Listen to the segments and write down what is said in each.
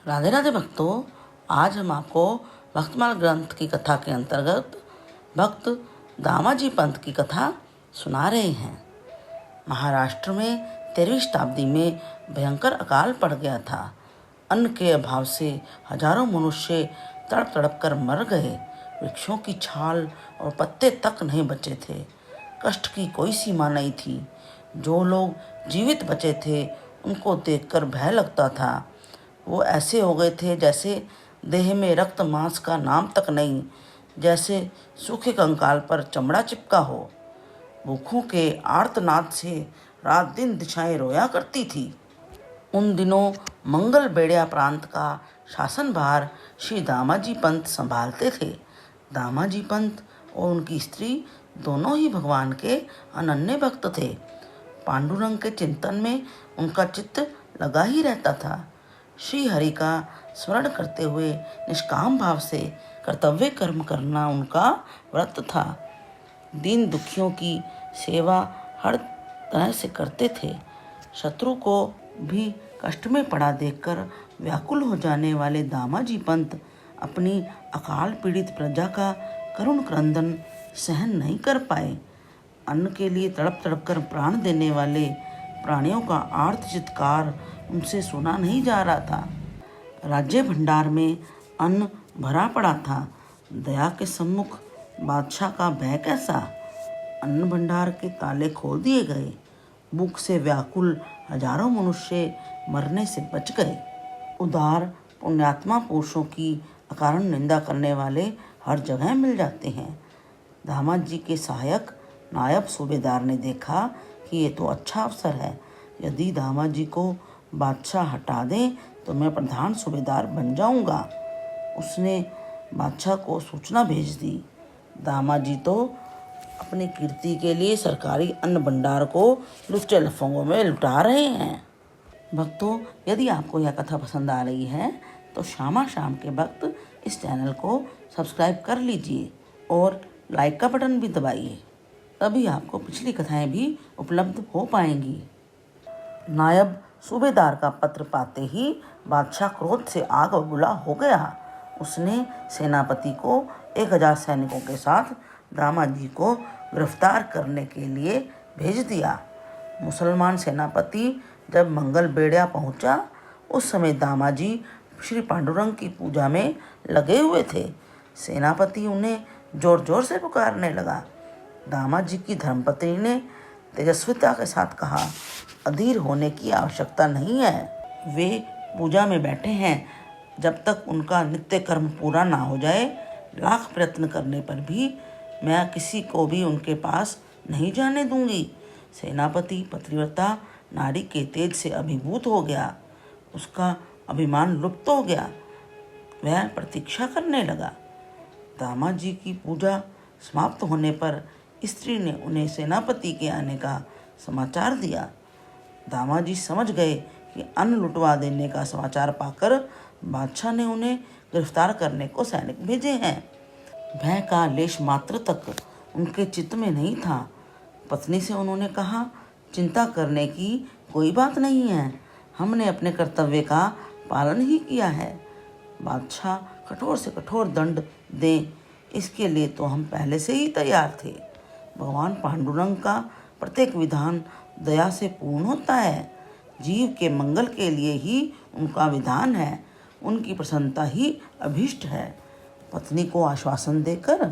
राधे राधे भक्तों, आज हम आपको भक्तमाल ग्रंथ की कथा के अंतर्गत भक्त दामाजी पंत की कथा सुना रहे हैं। महाराष्ट्र में 13वीं शताब्दी में भयंकर अकाल पड़ गया था। अन्न के अभाव से हजारों मनुष्य तड़प तड़प कर मर गए। वृक्षों की छाल और पत्ते तक नहीं बचे थे। कष्ट की कोई सीमा नहीं थी। जो लोग जीवित बचे थे उनको देखकर भय लगता था। वो ऐसे हो गए थे जैसे देह में रक्त मांस का नाम तक नहीं, जैसे सूखे कंकाल पर चमड़ा चिपका हो। भूखों के आर्तनाद से रात दिन दिशाएं रोया करती थी। उन दिनों मंगल बेड़िया प्रांत का शासनभार श्री दामाजी पंत संभालते थे। दामाजी पंत और उनकी स्त्री दोनों ही भगवान के अनन्य भक्त थे। पांडुरंग के चिंतन में उनका चित्त लगा ही रहता था। श्री हरि का स्मरण करते हुए निष्काम भाव से कर्तव्य कर्म करना उनका व्रत था। दीन दुखियों की सेवा हर तरह से करते थे। शत्रु को भी कष्ट में पड़ा देखकर व्याकुल हो जाने वाले दामाजी पंत अपनी अकाल पीड़ित प्रजा का करुण क्रंदन सहन नहीं कर पाए। अन्न के लिए तड़प तड़प कर प्राण देने वाले प्राणियों का आर्त चित्कार उनसे सुना नहीं जा रहा था। राज्य भंडार में अन्न भरा पड़ा था। दया के सम्मुख बादशाह का भय कैसा। अन्न भंडार के ताले खोल दिए गए। भूख से व्याकुल हजारों मनुष्य मरने से बच गए। उदार पुण्यात्मा पुरुषों की अकारण निंदा करने वाले हर जगह मिल जाते हैं। दामाजी के सहायक नायब सूबेदार ने देखा कि ये तो अच्छा अवसर है। यदि दामाजी को बादशाह हटा दें तो मैं प्रधान सूबेदार बन जाऊंगा। उसने बादशाह को सूचना भेज दी। दामाजी तो अपनी कीर्ति के लिए सरकारी अन्न भंडार को लुच्चे लफंगों में लुटा रहे हैं। भक्तों, यदि आपको यह कथा पसंद आ रही है तो शामा शाम के वक्त इस चैनल को सब्सक्राइब कर लीजिए और लाइक का बटन भी दबाइए। तभी आपको पिछली कथाएं भी उपलब्ध हो पाएंगी। नायब सूबेदार का पत्र पाते ही बादशाह क्रोध से आग बबूला हो गया। उसने सेनापति को 1000 सैनिकों के साथ दामाजी को गिरफ्तार करने के लिए भेज दिया। मुसलमान सेनापति जब मंगल बेड़िया पहुंचा, उस समय दामाजी श्री पांडुरंग की पूजा में लगे हुए थे। सेनापति उन्हें जोर जोर से पुकारने लगा। दामाजी की धर्मपत्नी ने तेजस्विता के साथ कहा, अधीर होने की आवश्यकता नहीं है। वे पूजा में बैठे हैं। जब तक उनका नित्य कर्म पूरा ना हो जाए, लाख प्रयत्न करने पर भी मैं किसी को भी उनके पास नहीं जाने दूंगी। सेनापति पतिव्रता नारी के तेज से अभिभूत हो गया। उसका अभिमान लुप्त हो गया। वह प्रतीक्षा करने लगा। दामाजी की पूजा समाप्त होने पर स्त्री ने उन्हें सेनापति के आने का समाचार दिया। दामाजी समझ गए कि अन्न लुटवा देने का समाचार पाकर बादशाह ने उन्हें गिरफ्तार करने को सैनिक भेजे हैं। भय का लेश मात्र तक उनके चित्त में नहीं था। पत्नी से उन्होंने कहा, चिंता करने की कोई बात नहीं है। हमने अपने कर्तव्य का पालन ही किया है। बादशाह कठोर से कठोर दंड दें, इसके लिए तो हम पहले से ही तैयार थे। भगवान पांडुरंग का प्रत्येक विधान दया से पूर्ण होता है। जीव के मंगल के लिए ही उनका विधान है। उनकी प्रसन्नता ही अभीष्ट है। पत्नी को आश्वासन देकर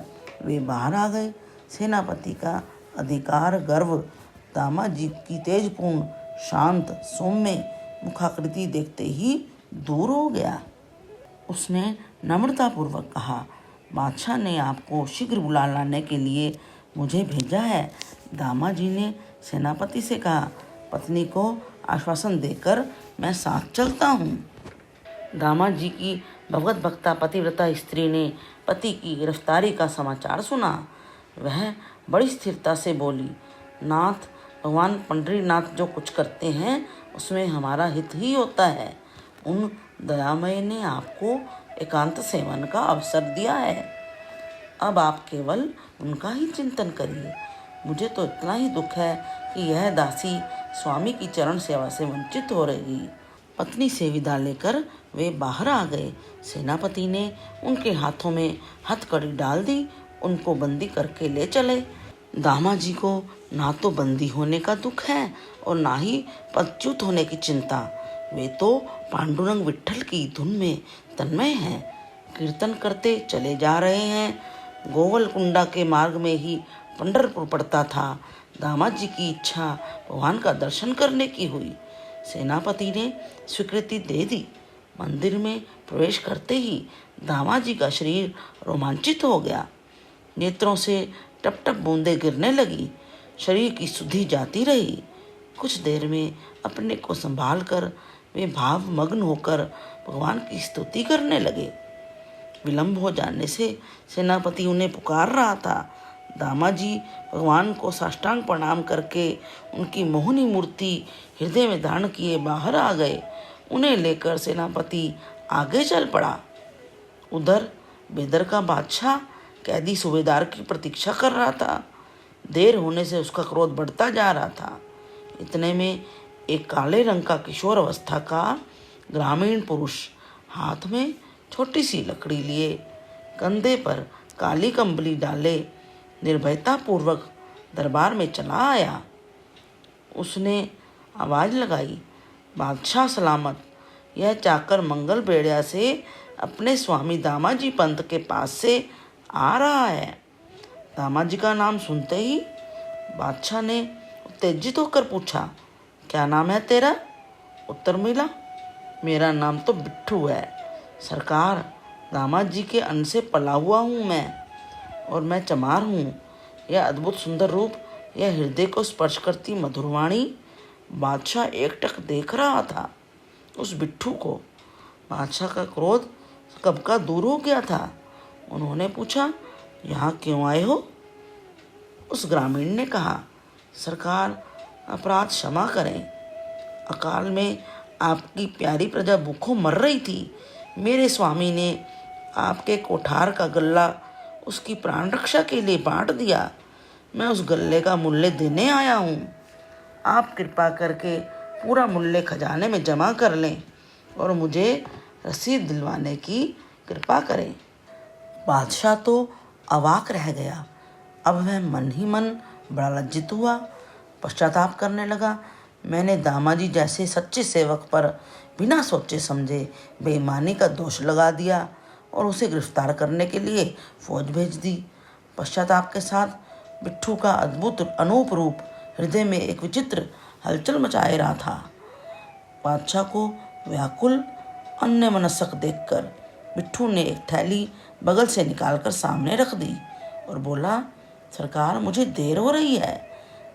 वे बाहर आ गए। सेनापति का अधिकार गर्व दामाजी की तेजपूर्ण शांत सौम्य मुखाकृति देखते ही दूर हो गया। उसने नम्रतापूर्वक कहा, बादशाह ने आपको शीघ्र बुला लाने के लिए मुझे भेजा है। दामाजी ने सेनापति से कहा, पत्नी को आश्वासन देकर मैं साथ चलता हूँ। दामाजी की भगवत भक्ता पतिव्रता स्त्री ने पति की गिरफ्तारी का समाचार सुना। वह बड़ी स्थिरता से बोली, नाथ, भगवान पंढरीनाथ जो कुछ करते हैं उसमें हमारा हित ही होता है। उन दयामय ने आपको एकांत सेवन का अवसर दिया है। अब आप केवल उनका ही चिंतन करिए। मुझे तो इतना ही दुख है कि यह दासी स्वामी की चरण सेवा से वंचित हो रही। पत्नी से विदा लेकर वे बाहर आ गए। सेनापति ने उनके हाथों में हथकड़ी डाल दी, उनको बंदी करके ले चले। दामाजी को ना तो बंदी होने का दुख है और ना ही पदच्युत होने की चिंता। वे तो पांडुरंग विट्ठल की धुन में तन्मय हैं, कीर्तन करते चले जा रहे हैं। गोवलकुंडा के मार्ग में ही पंढरपुर पड़ता था। दामाजी की इच्छा भगवान का दर्शन करने की हुई। सेनापति ने स्वीकृति दे दी। मंदिर में प्रवेश करते ही दामाजी का शरीर रोमांचित हो गया। नेत्रों से टप टप बूंदें गिरने लगी। शरीर की सुधि जाती रही। कुछ देर में अपने को संभाल कर वे भावमग्न होकर भगवान की स्तुति करने लगे। विलंब हो जाने से सेनापति उन्हें पुकार रहा था। दामाजी भगवान को साष्टांग प्रणाम करके उनकी मोहनी मूर्ति हृदय में धारण किए बाहर आ गए। उन्हें लेकर सेनापति आगे चल पड़ा। उधर बेदर का बादशाह कैदी सूबेदार की प्रतीक्षा कर रहा था। देर होने से उसका क्रोध बढ़ता जा रहा था। इतने में एक काले रंग का किशोर अवस्था का ग्रामीण पुरुष हाथ में छोटी सी लकड़ी लिए, कंधे पर काली कंबली डाले, निर्भयता पूर्वक दरबार में चला आया। उसने आवाज लगाई, बादशाह सलामत। यह चाकर मंगल बेड़िया से अपने स्वामी दामाजी पंत के पास से आ रहा है। दामाजी का नाम सुनते ही बादशाह ने उत्तेजित होकर पूछा, क्या नाम है तेरा? उत्तर मिला, मेरा नाम तो बिट्ठू है सरकार। दामाजी के अन्न से पला हुआ हूँ मैं, और मैं चमार हूँ। यह अद्भुत सुंदर रूप, यह हृदय को स्पर्श करती मधुरवाणी। बादशाह एकटक देख रहा था उस बिट्ठू को। बादशाह का क्रोध कब का दूर हो गया था। उन्होंने पूछा, यहाँ क्यों आए हो? उस ग्रामीण ने कहा, सरकार अपराध क्षमा करें। अकाल में आपकी प्यारी प्रजा भूखों मर रही थी। मेरे स्वामी ने आपके कोठार का गल्ला उसकी प्राण रक्षा के लिए बांट दिया। मैं उस गल्ले का मूल्य देने आया हूँ। आप कृपा करके पूरा मूल्य खजाने में जमा कर लें और मुझे रसीद दिलवाने की कृपा करें। बादशाह तो अवाक रह गया। अब वह मन ही मन बड़ा लज्जित हुआ, पश्चाताप करने लगा। मैंने दामाजी जैसे सच्चे सेवक पर बिना सोचे समझे बेईमानी का दोष लगा दिया और उसे गिरफ्तार करने के लिए फौज भेज दी। पश्चाताप के साथ बिट्ठू का अद्भुत अनूप रूप हृदय में एक विचित्र हलचल मचाए रहा था। बादशाह को व्याकुल अन्यमनस्क देखकर बिट्ठू ने एक थैली बगल से निकालकर सामने रख दी और बोला, सरकार मुझे देर हो रही है,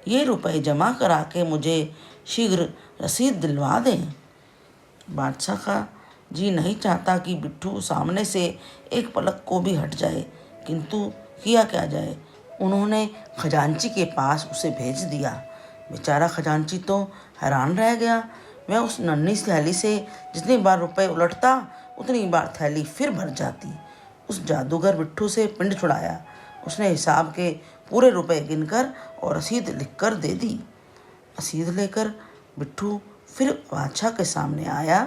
ये रुपए जमा करा के मुझे शीघ्र रसीद दिलवा दें। बादशाह का जी नहीं चाहता कि बिट्ठू सामने से एक पलक को भी हट जाए, किंतु किया क्या जाए। उन्होंने खजांची के पास उसे भेज दिया। बेचारा खजांची तो हैरान रह गया। वह उस नन्ही थैली से जितनी बार रुपए उलटता उतनी बार थैली फिर भर जाती। उस जादूगर बिट्ठू से पिंड छुड़ाया। उसने हिसाब के पूरे रुपए गिनकर और रसीद लिखकर दे दी। रसीद लेकर बिट्ठू फिर बादशाह के सामने आया।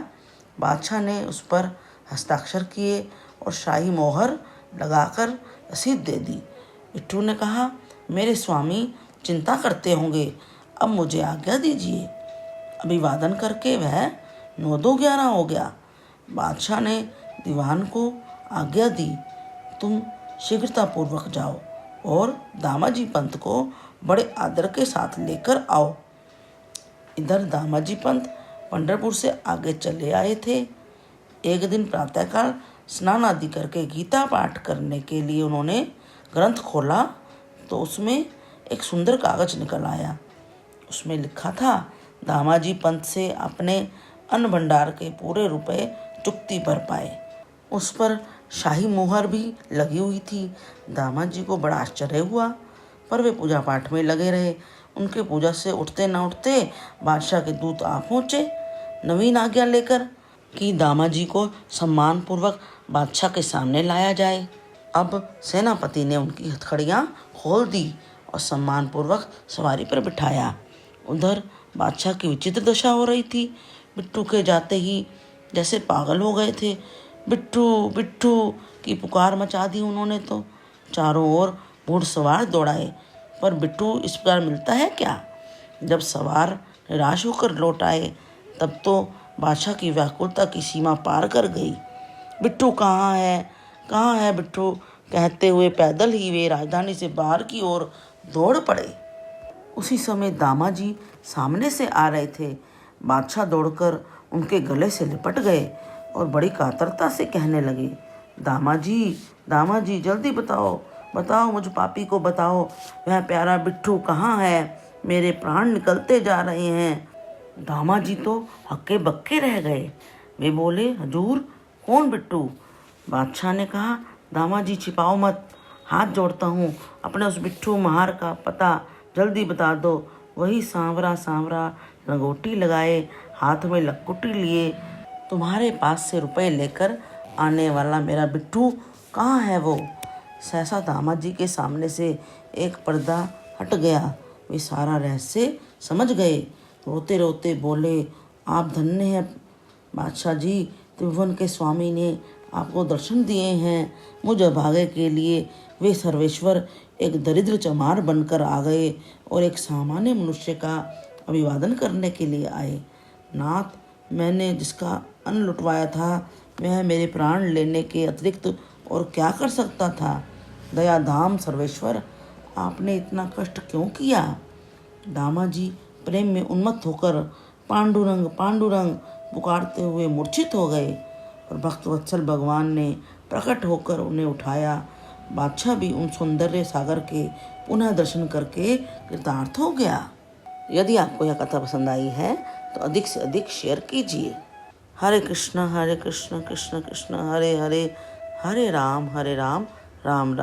बादशाह ने उस पर हस्ताक्षर किए और शाही मोहर लगाकर रसीद दे दी। बिट्ठू ने कहा, मेरे स्वामी चिंता करते होंगे, अब मुझे आज्ञा दीजिए। अभिवादन करके वह 9-11 हो गया। बादशाह ने दीवान को आज्ञा दी, तुम शीघ्रतापूर्वक जाओ और दामाजी पंत को बड़े आदर के साथ लेकर आओ। इधर दामाजी पंत पंढरपुर से आगे चले आए थे। एक दिन प्रातःकाल स्नान आदि करके गीता पाठ करने के लिए उन्होंने ग्रंथ खोला तो उसमें एक सुंदर कागज निकल आया। उसमें लिखा था, दामाजी पंत से अपने अन्न भंडार के पूरे रुपए चुकती भर पाए। उस पर शाही मोहर भी लगी हुई थी। दामाजी को बड़ा आश्चर्य हुआ, पर वे पूजा पाठ में लगे रहे। उनके पूजा से उठते न उठते बादशाह के दूत आ पहुँचे नवीन आज्ञा लेकर कि दामाजी को सम्मान पूर्वक बादशाह के सामने लाया जाए। अब सेनापति ने उनकी हथकड़ियाँ खोल दी और सम्मान पूर्वक सवारी पर बिठाया। उधर बादशाह की विचित्र दशा हो रही थी। बिट्टू के जाते ही जैसे पागल हो गए थे। बिट्टू बिट्टू की पुकार मचा दी उन्होंने तो। चारों ओर घुड़सवार दौड़ाए, पर बिट्टू इस प्रकार मिलता है क्या। जब सवार निराश होकर लौट आए तब तो बादशाह की व्याकुलता की सीमा पार कर गई। बिट्टू कहाँ है, कहाँ है बिट्टू कहते हुए पैदल ही वे राजधानी से बाहर की ओर दौड़ पड़े। उसी समय दामाजी सामने से आ रहे थे। बादशाह दौड़कर उनके गले से लिपट गए और बड़ी कातरता से कहने लगे, दामाजी दामाजी जल्दी बताओ, बताओ मुझ पापी को बताओ, वह प्यारा बिट्टू कहाँ है, मेरे प्राण निकलते जा रहे हैं। दामाजी तो हक्के बक्के रह गए। वे बोले, हजूर कौन बिट्टू। बादशाह ने कहा, दामाजी छिपाओ मत, हाथ जोड़ता हूँ, अपने उस बिट्टू महार का पता जल्दी बता दो। वही सांवरा सांवरा लंगोटी लगाए, हाथ में लकुटी लिए, तुम्हारे पास से रुपए लेकर आने वाला मेरा बिट्टू कहाँ है वो। सहसा दामाजी के सामने से एक पर्दा हट गया। वे सारा रहस्य समझ गए। रोते रोते बोले, आप धन्य हैं बादशाह जी, त्रिभुवन के स्वामी ने आपको दर्शन दिए हैं। मुझ अभागे के लिए वे सर्वेश्वर एक दरिद्र चमार बनकर आ गए और एक सामान्य मनुष्य का अभिवादन करने के लिए आए। नाथ, मैंने जिसका अन्न लुटवाया था वह मेरे प्राण लेने के अतिरिक्त और क्या कर सकता था। दया धाम सर्वेश्वर, आपने इतना कष्ट क्यों किया। दामाजी प्रेम में उन्मत्त होकर पांडुरंग पांडुरंग पुकारते हुए मूर्छित हो गए और भक्तवत्सल भगवान ने प्रकट होकर उन्हें उठाया। बादशाह भी उन सौंदर्य सागर के पुनः दर्शन करके कृतार्थ हो गया। यदि आपको यह कथा पसंद आई है तो अधिक से अधिक शेयर कीजिए। हरे कृष्ण कृष्ण कृष्ण हरे हरे, हरे राम राम राम।